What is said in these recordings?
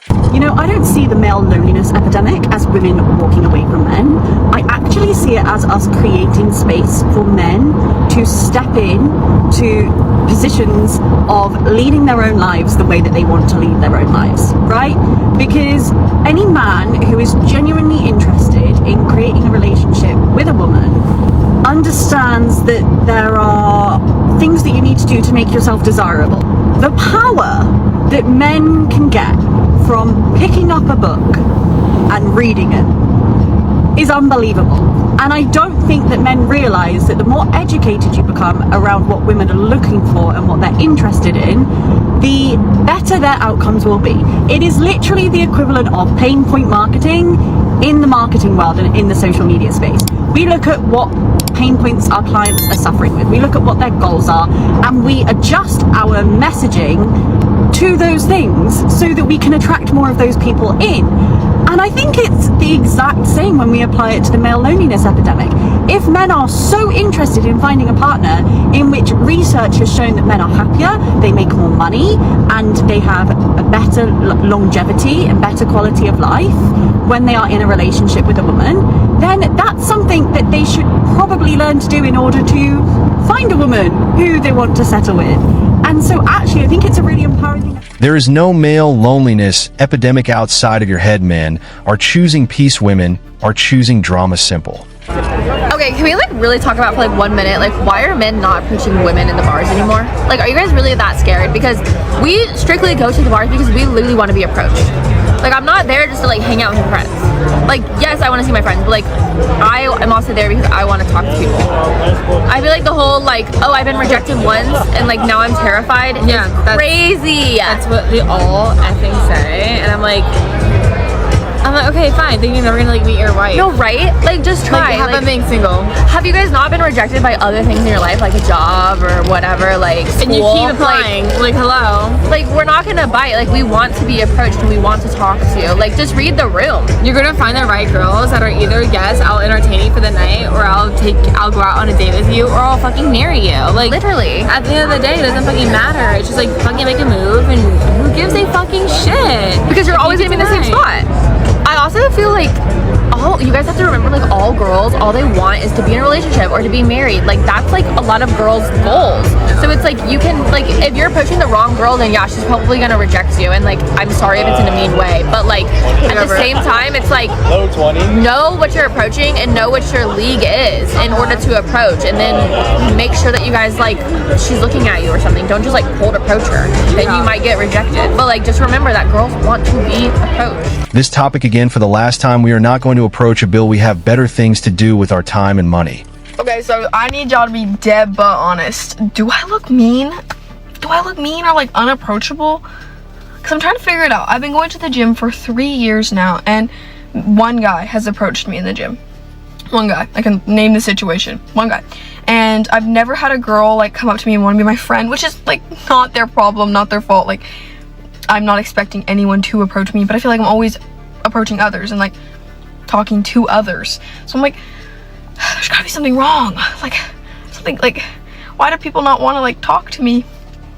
You know, I don't see the male loneliness epidemic as women walking away from men. I actually see it as us creating space for men to step in to positions of leading their own lives the way that they want to lead their own lives, right? Because any man who is genuinely interested in creating a relationship with a woman understands that there are things that you need to do to make yourself desirable. The power that men can get from picking up a book and reading it is unbelievable. And I don't think that men realize that the more educated you become around what women are looking for and what they're interested in, the better their outcomes will be. It is literally the equivalent of pain point marketing in the marketing world and in the social media space. We look at what pain points our clients are suffering with. We look at what their goals are, and we adjust our messaging to those things so that we can attract more of those people in. And I think it's the exact same when we apply it to the male loneliness epidemic. If men are so interested in finding a partner in which research has shown that men are happier, they make more money, and they have a better longevity and better quality of life when they are in a relationship with a woman, then that's something that they should probably learn to do in order to find a woman who they want to settle with. And so actually, I think it's a really empowering thing. There is no male loneliness epidemic outside of your head, men. Are choosing peace women, are choosing drama simple. Okay, can we like really talk about for like 1 minute, like why are men not approaching women in the bars anymore? Like, are you guys really that scared? Because we strictly go to the bars because we literally want to be approached. Like, I'm not there just to like hang out with my friends. Like, yes, I want to see my friends, but like I am also there because I want to talk to people. I feel like the whole like, oh, I've been rejected once and like now I'm terrified. Yeah, that's crazy. That's what they all effing say, and I'm like, okay, fine. Thinking they're gonna like meet your wife. No, right? Like, just try. Like, have them being single. Have you guys not been rejected by other things in your life, like a job or whatever, like school? And you keep applying. Like hello. Like, we're not gonna bite. Like, we want to be approached and we want to talk to you. Like, just read the room. You're gonna find the right girls that are either, yes, I'll entertain you for the night, or I'll go out on a date with you, or I'll fucking marry you. Like, literally. At the end of the day, it doesn't fucking matter. It's just like fucking make a move, and who gives a fucking shit? Because you're always gonna be in the same spot. I also feel like you guys have to remember, like, all girls, all they want is to be in a relationship or to be married. Like, that's like a lot of girls' goals. So it's like, you can, like, if you're approaching the wrong girl, then yeah, she's probably gonna reject you. And like, I'm sorry if it's in a mean way, but like at the same time, it's like, know what you're approaching and know what your league is in order to approach, and then make sure that you guys, like, she's looking at you or something. Don't just like cold approach her, then you might get rejected. But like, just remember that girls want to be approached. This topic again for the last time, we are not going to approach a bill. We have better things to do with our time and money. Okay, so I need y'all to be dead but honest. Do I look mean? Do I look mean or like unapproachable? Because I'm trying to figure it out. I've been going to the gym for 3 years now, and one guy has approached me in the gym. One guy. I can name the situation. One guy. And I've never had a girl like come up to me and want to be my friend, which is like not their problem, not their fault. Like, I'm not expecting anyone to approach me, but I feel like I'm always approaching others and like talking to others. So I'm like, there's gotta be something wrong. Like, something like, why do people not want to like talk to me?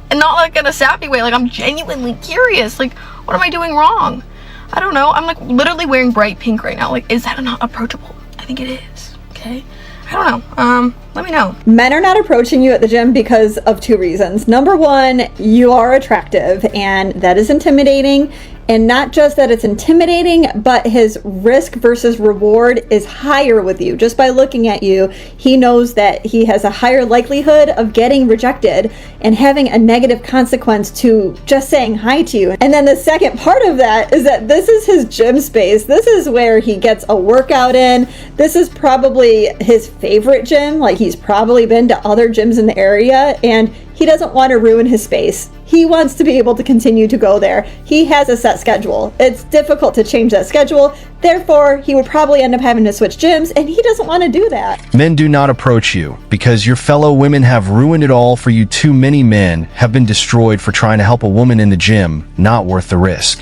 And not like in a sappy way, like I'm genuinely curious. Like, what am I doing wrong? I don't know. I'm like literally wearing bright pink right now. Like, is that not approachable? I think it is. Okay. I don't know. Let me know. Men are not approaching you at the gym because of 2 reasons. Number 1, you are attractive, and that is intimidating. And not just that it's intimidating, but his risk versus reward is higher with you. Just by looking at you, he knows that he has a higher likelihood of getting rejected and having a negative consequence to just saying hi to you. And then the second part of that is that this is his gym space. This is where he gets a workout in. This is probably his favorite gym. Like, he's probably been to other gyms in the area, and he doesn't want to ruin his space. He wants to be able to continue to go there. He has a set schedule. It's difficult to change that schedule. Therefore, he would probably end up having to switch gyms, and he doesn't want to do that. Men do not approach you because your fellow women have ruined it all for you. Too many men have been destroyed for trying to help a woman in the gym. Not worth the risk.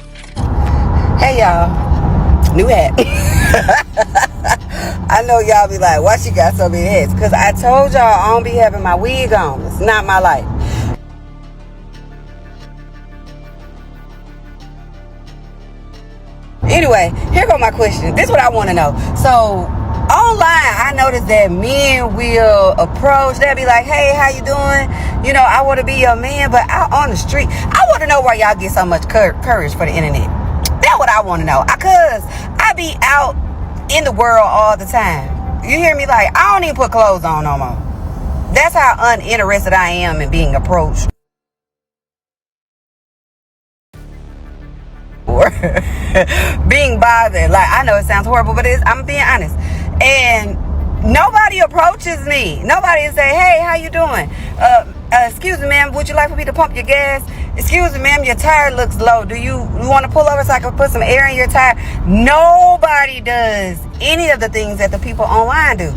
Hey y'all, new hat. I know y'all be like, why she got so many hats? Because I told y'all I don't be having my wig on. It's not my life. Anyway, here go my question. This is what I want to know. So online, I noticed that men will approach. They'll be like, "Hey, how you doing? You know, I want to be your man." But out on the street, I want to know where y'all get so much courage for the internet. That's what I want to know. Cause I be out in the world all the time. You hear me? Like, I don't even put clothes on no more. That's how uninterested I am in being approached. Or being bothered. Like, I know it sounds horrible, but I'm being honest. And nobody approaches me. Nobody say, "Hey, how you doing? Excuse me, ma'am, would you like for me to pump your gas? Excuse me, ma'am, your tire looks low. Do you want to pull over so I can put some air in your tire?" Nobody does any of the things that the people online do.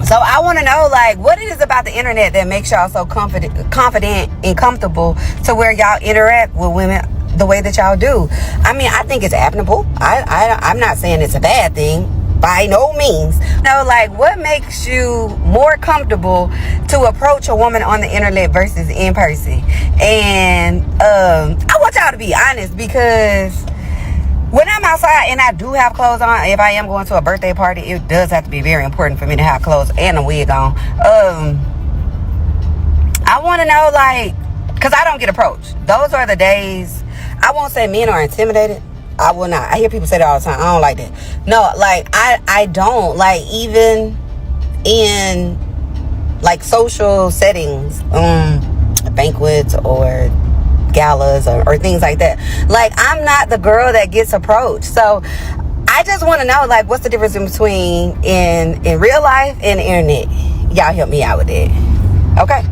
So I want to know, like, what it is about the internet that makes y'all so confident and comfortable to where y'all interact with women the way that y'all do. I mean, I think it's admirable. I'm not saying it's a bad thing. By no means. No, like, what makes you more comfortable to approach a woman on the internet versus in person? And I want y'all to be honest, because when I'm outside and I do have clothes on, if I am going to a birthday party, it does have to be very important for me to have clothes and a wig on. I want to know, like, because I don't get approached. Those are the days. I won't say men are intimidated. I will not. I hear people say that all the time. I don't like that. No, like, I don't. Like, even in, like, social settings, banquets or galas or things like that. Like, I'm not the girl that gets approached. So I just want to know, like, what's the difference between in real life and the internet? Y'all help me out with it. Okay.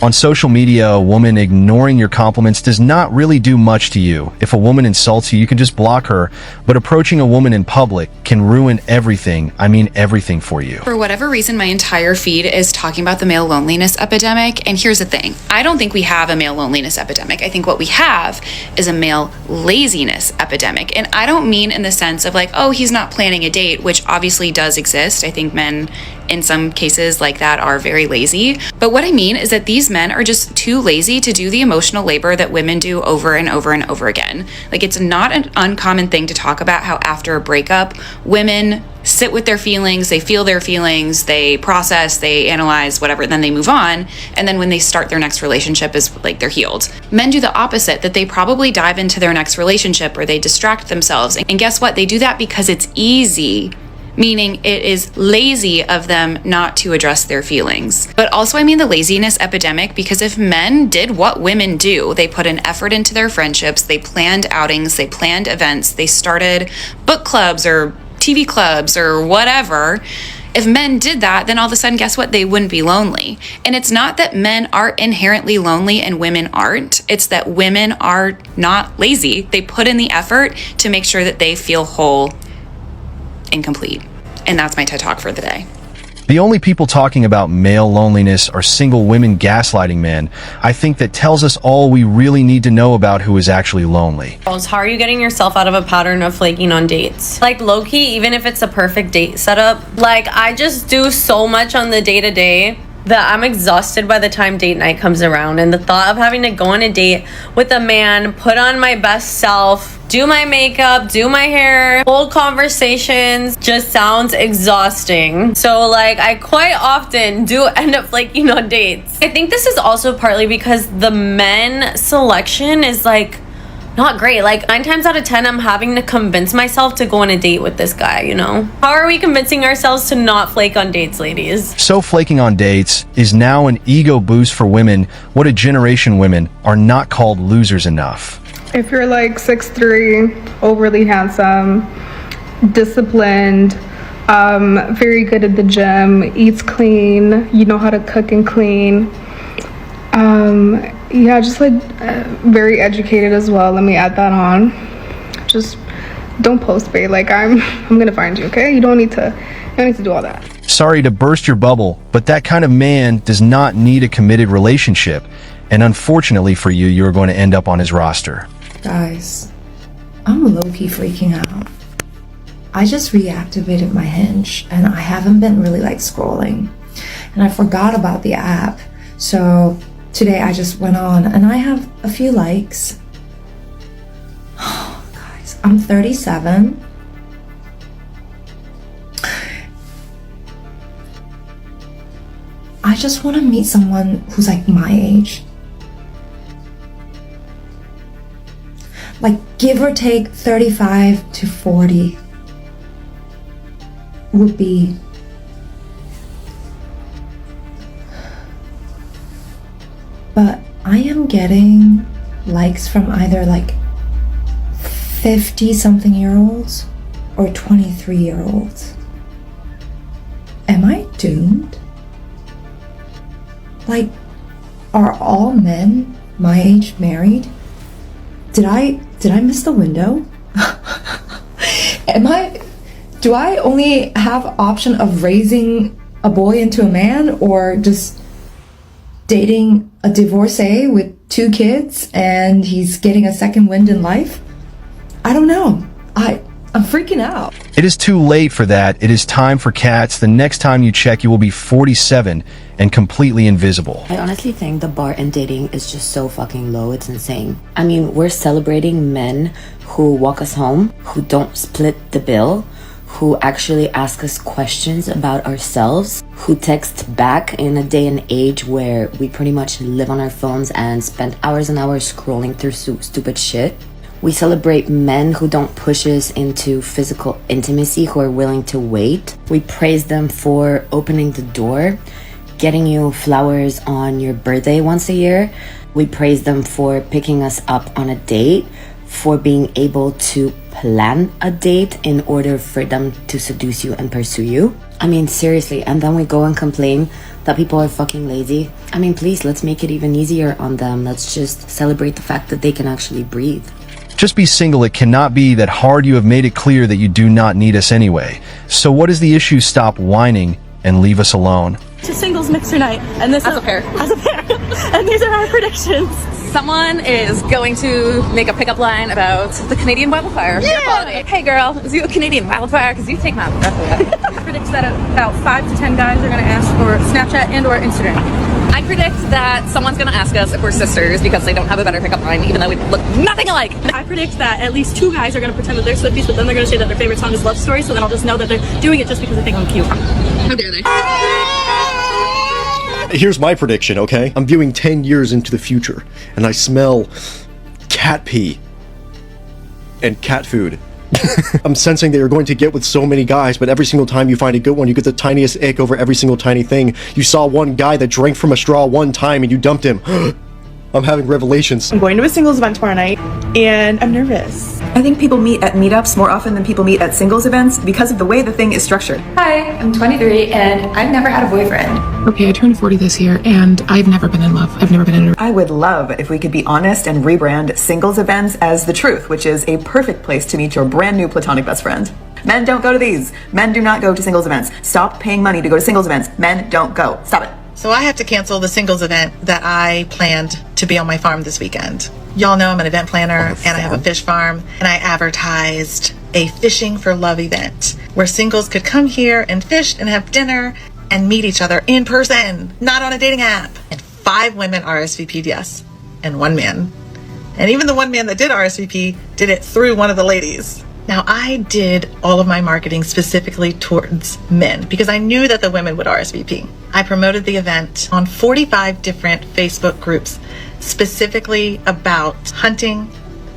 On social media, a woman ignoring your compliments does not really do much to you. If a woman insults you, you can just block her, but approaching a woman in public can ruin everything. I mean, everything for you. For whatever reason, my entire feed is talking about the male loneliness epidemic. And here's the thing. I don't think we have a male loneliness epidemic. I think what we have is a male laziness epidemic. And I don't mean in the sense of like, oh, he's not planning a date, which obviously does exist. I think men in some cases like that are very lazy. But what I mean is that these men are just too lazy to do the emotional labor that women do over and over and over again. Like, it's not an uncommon thing to talk about how after a breakup, women sit with their feelings, they feel their feelings, they process, they analyze, whatever, then they move on. And then when they start their next relationship is like they're healed. Men do the opposite, that they probably dive into their next relationship or they distract themselves. And guess what? They do that because it's easy. Meaning it is lazy of them not to address their feelings. But also, I mean the laziness epidemic, because if men did what women do, they put an effort into their friendships, they planned outings, they planned events, they started book clubs or TV clubs or whatever. If men did that, then all of a sudden, guess what? They wouldn't be lonely. And it's not that men are inherently lonely and women aren't. It's that women are not lazy. They put in the effort to make sure that they feel whole and complete. And that's my TED Talk for the day. The only people talking about male loneliness are single women gaslighting men. I think that tells us all we really need to know about who is actually lonely. How are you getting yourself out of a pattern of flaking on dates? Like, low-key, even if it's a perfect date setup, like, I just do so much on the day-to-day that I'm exhausted by the time date night comes around. And the thought of having to go on a date with a man, put on my best self, do my makeup, do my hair, hold conversations, just sounds exhausting. So, like, I quite often do end up flaking on dates. I think this is also partly because the men selection is, like, not great. Like, 9 times out of 10, I'm having to convince myself to go on a date with this guy, you know? How are we convincing ourselves to not flake on dates, ladies? So flaking on dates is now an ego boost for women. What a generation women are not called losers enough. If you're like 6'3", overly handsome, disciplined, very good at the gym, eats clean, you know how to cook and clean, yeah, just like very educated as well. Let me add that on. Just don't post bait. Like, I'm gonna find you, okay? You don't need to do all that. Sorry to burst your bubble, but that kind of man does not need a committed relationship. And unfortunately for you, you're going to end up on his roster. Guys, I'm low-key freaking out. I just reactivated my Hinge and I haven't been really like scrolling. And I forgot about the app. So today I just went on and I have a few likes. Oh, guys, I'm 37. I just want to meet someone who's like my age. Like give or take 35 to 40 would be but I am getting likes from either like 50 something year olds or 23 year olds. Am I doomed? Like, are all men my age married? Did I miss the window? Do I only have option of raising a boy into a man, or just dating a divorcee with 2 kids and he's getting a second wind in life? I don't know. I'm freaking out. It is too late for that. It is time for cats. The next time you check, you will be 47 and completely invisible. I honestly think the bar in dating is just so fucking low. It's insane. I mean, we're celebrating men who walk us home, who don't split the bill, who actually ask us questions about ourselves, who text back in a day and age where we pretty much live on our phones and spend hours and hours scrolling through stupid shit. We celebrate men who don't push us into physical intimacy, who are willing to wait. We praise them for opening the door, getting you flowers on your birthday once a year. We praise them for picking us up on a date, for being able to plan a date in order for them to seduce you and pursue you. I mean, seriously, and then we go and complain that people are fucking lazy. I mean, please, let's make it even easier on them. Let's just celebrate the fact that they can actually breathe. Just be single. It cannot be that hard. You have made it clear that you do not need us anyway. So what is the issue? Stop whining and leave us alone. To singles mixer night, and this As a pair. and these are our predictions. Someone is going to make a pickup line about the Canadian wildfire. Yeah. Hey girl, is you a Canadian wildfire? Because you take my breath away. Predicts that about 5 to 10 guys are going to ask for Snapchat and or Instagram. I predict that someone's going to ask us if we're sisters because they don't have a better pickup line, even though we look nothing alike. I predict that at least 2 guys are going to pretend that they're Swifties, but then they're going to say that their favorite song is Love Story, so then I'll just know that they're doing it just because they think I'm cute. How dare they? Here's my prediction, okay? I'm viewing 10 years into the future, and I smell cat pee and cat food. I'm sensing that you're going to get with so many guys, but every single time you find a good one, you get the tiniest ick over every single tiny thing. You saw one guy that drank from a straw one time and you dumped him. I'm having revelations. I'm going to a singles event tomorrow night, and I'm nervous. I think people meet at meetups more often than people meet at singles events because of the way the thing is structured. Hi, I'm 23 and I've never had a boyfriend. Okay, I turned 40 this year and I've never been in love. I've never been in a... I would love if we could be honest and rebrand singles events as the truth, which is a perfect place to meet your brand new platonic best friend. Men don't go to these. Men do not go to singles events. Stop paying money to go to singles events. Men don't go. Stop it. So I have to cancel the singles event that I planned to be on my farm this weekend. Y'all know I'm an event planner and I have a fish farm, and I advertised a fishing for love event where singles could come here and fish and have dinner and meet each other in person, not on a dating app. And 5 women RSVP'd yes, and 1 man. And even the 1 man that did RSVP did it through one of the ladies. Now, I did all of my marketing specifically towards men because I knew that the women would RSVP. I promoted the event on 45 different Facebook groups specifically about hunting,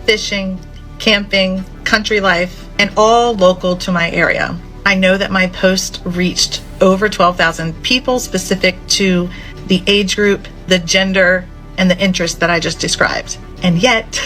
fishing, camping, country life, and all local to my area. I know that my post reached over 12,000 people specific to the age group, the gender, and the interest that I just described. And yet,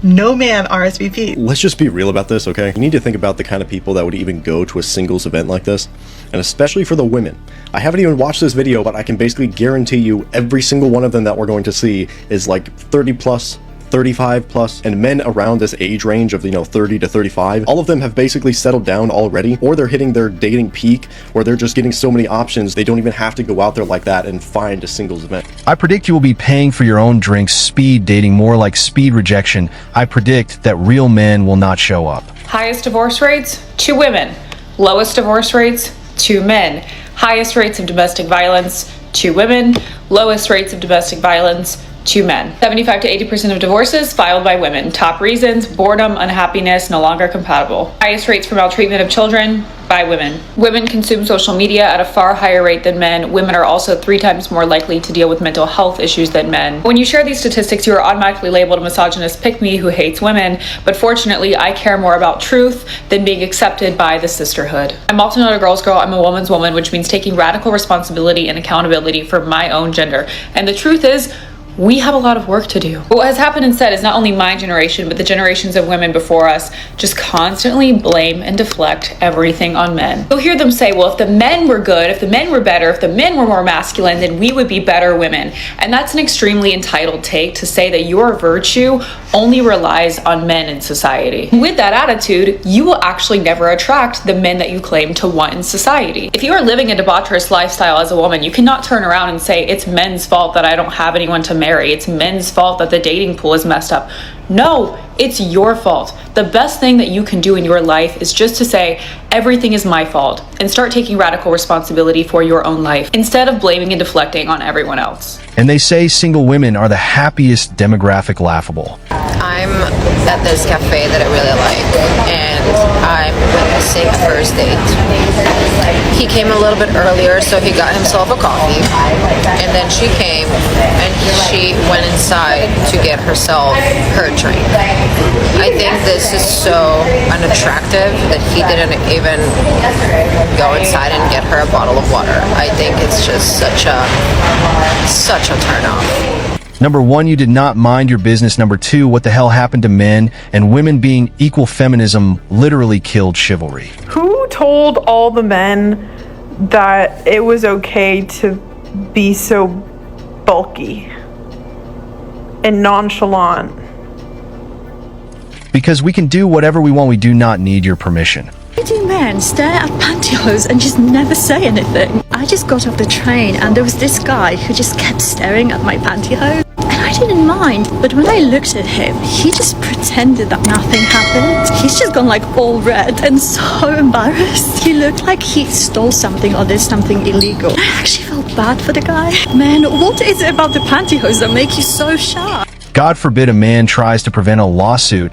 no man RSVP. Let's just be real about this, okay? You need to think about the kind of people that would even go to a singles event like this, and especially for the women. I haven't even watched this video, but I can basically guarantee you every single one of them that we're going to see is like 30 plus, 35 plus, and men around this age range of, 30 to 35. All of them have basically settled down already, or they're hitting their dating peak, or they're just getting so many options they don't even have to go out there like that and find a singles event. I predict you will be paying for your own drinks, speed dating, more like speed rejection. I predict that real men will not show up. Highest divorce rates, 2 women. Lowest divorce rates, 2 men. Highest rates of domestic violence, 2 women. Lowest rates of domestic violence, to men. 75 to 80% of divorces filed by women. Top reasons: boredom, unhappiness, no longer compatible. Highest rates for maltreatment of children by women. Women consume social media at a far higher rate than men. Women are also 3 times more likely to deal with mental health issues than men. When you share these statistics, you are automatically labeled a misogynist pick-me who hates women, but fortunately, I care more about truth than being accepted by the sisterhood. I'm also not a girl's girl, I'm a woman's woman, which means taking radical responsibility and accountability for my own gender. And the truth is, we have a lot of work to do. What has happened instead is not only my generation, but the generations of women before us just constantly blame and deflect everything on men. You'll hear them say, well, if the men were good, if the men were better, if the men were more masculine, then we would be better women. And that's an extremely entitled take to say that your virtue only relies on men in society. With that attitude, you will actually never attract the men that you claim to want in society. If you are living a debaucherous lifestyle as a woman, you cannot turn around and say, it's men's fault that I don't have anyone to marry. It's men's fault that the dating pool is messed up. No, it's your fault. The best thing that you can do in your life is just to say, everything is my fault, and start taking radical responsibility for your own life instead of blaming and deflecting on everyone else. And they say single women are the happiest demographic laughable. I'm at this cafe that I really like, and I'm witnessing a first date. He came a little bit earlier, so he got himself a coffee, and then she came and she went inside to get herself her drink. I think this is so unattractive that he didn't even go inside and get her a bottle of water. I think it's just such a turn off. Number 1, you did not mind your business. Number 2, what the hell happened to men and women being equal feminism literally killed chivalry. Who told all the men that it was okay to be so bulky and nonchalant? Because we can do whatever we want, we do not need your permission. Why do men stare at pantyhose and just never say anything? I just got off the train and there was this guy who just kept staring at my pantyhose. And I didn't mind, but when I looked at him, he just pretended that nothing happened. He's just gone like all red and so embarrassed. He looked like he stole something or did something illegal. I actually felt bad for the guy. Man, what is it about the pantyhose that make you so shy? God forbid a man tries to prevent a lawsuit.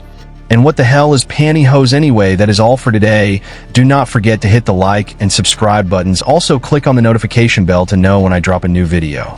And what the hell is pantyhose anyway? That is all for today. Do not forget to hit the like and subscribe buttons. Also click on the notification bell to know when I drop a new video.